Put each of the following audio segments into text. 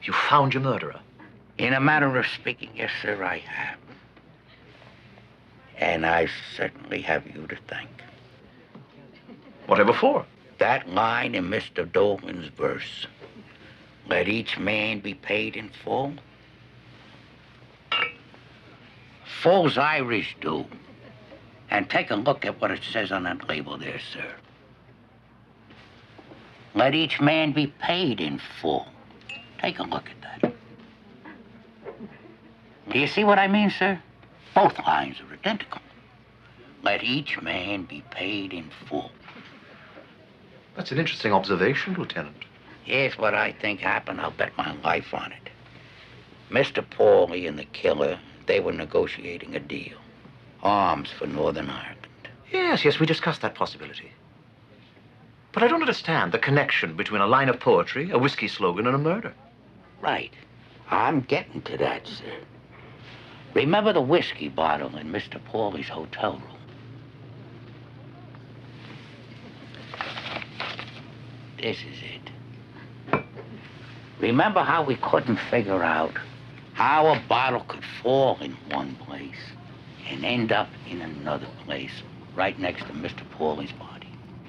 You found your murderer? In a manner of speaking, yes, sir, I have. And I certainly have you to thank. Whatever for? That line in Mr. Dolan's verse, let each man be paid in full. Full's Irish do. And take a look at what it says on that label there, sir. Let each man be paid in full. Take a look at that. Do you see what I mean, sir? Both lines are identical. Let each man be paid in full. That's an interesting observation, Lieutenant. Here's what I think happened. I'll bet my life on it. Mr. Pauly and the killer, they were negotiating a deal. Arms for Northern Ireland. Yes, we discussed that possibility. But I don't understand the connection between a line of poetry, a whiskey slogan, and a murder. Right. I'm getting to that, sir. Remember the whiskey bottle in Mr. Pauly's hotel room? This is it. Remember how we couldn't figure out how a bottle could fall in one place and end up in another place right next to Mr. Pauly's body?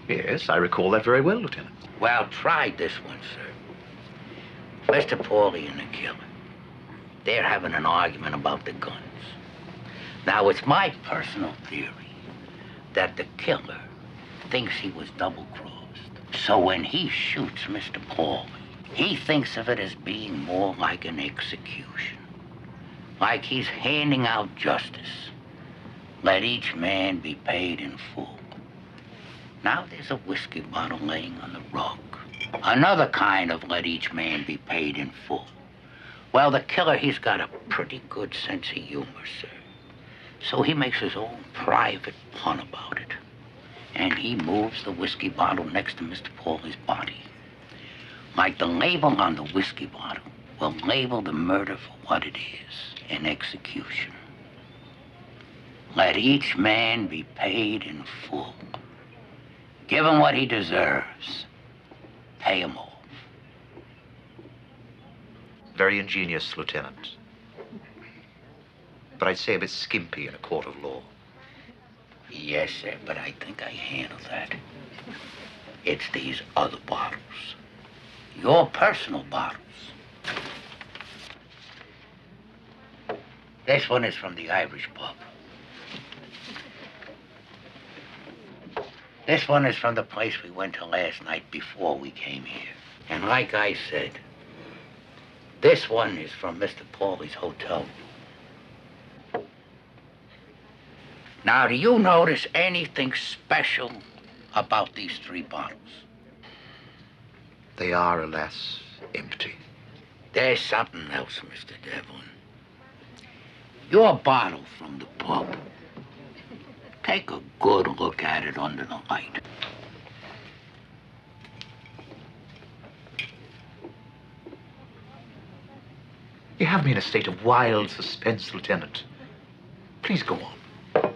Yes, I recall that very well, Lieutenant. Well, try this one, sir. Mr. Pauly and the killer, they're having an argument about the guns. Now, it's my personal theory that the killer thinks he was double-crossed. So when he shoots Mr. Pauly, he thinks of it as being more like an execution. Like he's handing out justice. Let each man be paid in full. Now there's a whiskey bottle laying on the rug. Another kind of let each man be paid in full. Well, the killer, he's got a pretty good sense of humor, sir. So he makes his own private pun about it. And he moves the whiskey bottle next to Mr. Pauly's body. Like the label on the whiskey bottle will label the murder for what it is, an execution. Let each man be paid in full. Give him what he deserves. Pay him off. Very ingenious, Lieutenant. But I'd say a bit skimpy in a court of law. Yes, sir, but I think I handled that. It's these other bottles. Your personal bottles. This one is from the Irish pub. This one is from the place we went to last night before we came here. And like I said, this one is from Mr. Pauly's hotel room. Now, do you notice anything special about these three bottles? They are, alas, empty. There's something else, Mr. Devlin. Your bottle from the pub. Take a good look at it under the light. You have me in a state of wild suspense, Lieutenant. Please go on.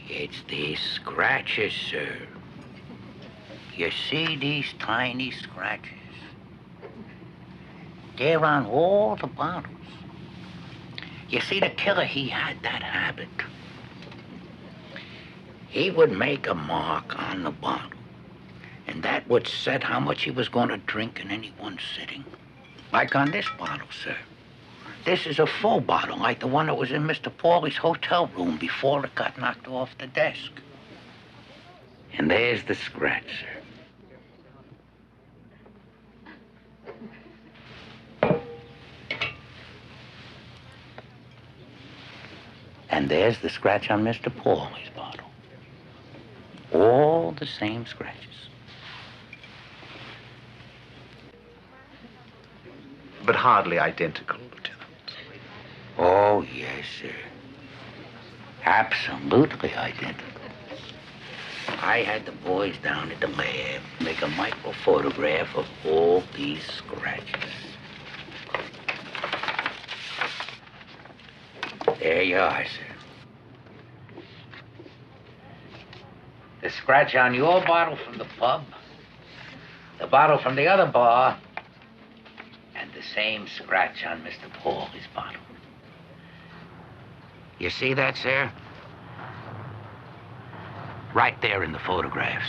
It's these scratches, sir. You see these tiny scratches? They're on all the bottles. You see, the killer, he had that habit. He would make a mark on the bottle, and that would set how much he was going to drink in any one sitting. Like on this bottle, sir. This is a full bottle, like the one that was in Mr. Pauly's hotel room before it got knocked off the desk. And there's the scratch, sir. And there's the scratch on Mr. Pauly's bottle. All the same scratches. But hardly identical, Lieutenant. Oh, yes, sir. Absolutely identical. I had the boys down at the lab make a microphotograph of all these scratches. There you are, sir. The scratch on your bottle from the pub, the bottle from the other bar, and the the same scratch on Mr. Pauly's bottle. You see that, sir? Right there in the photographs.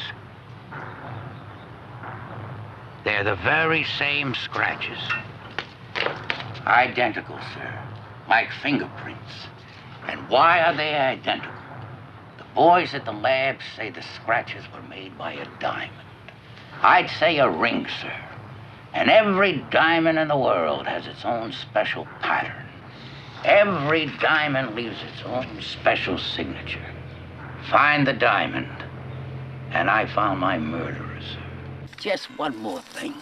They're the very same scratches. Identical, sir. Like fingerprints. And why are they identical? The boys at the lab say the scratches were made by a diamond. I'd say a ring, sir. And every diamond in the world has its own special pattern. Every diamond leaves its own special signature. Find the diamond, and I found my murderer, sir. Just one more thing.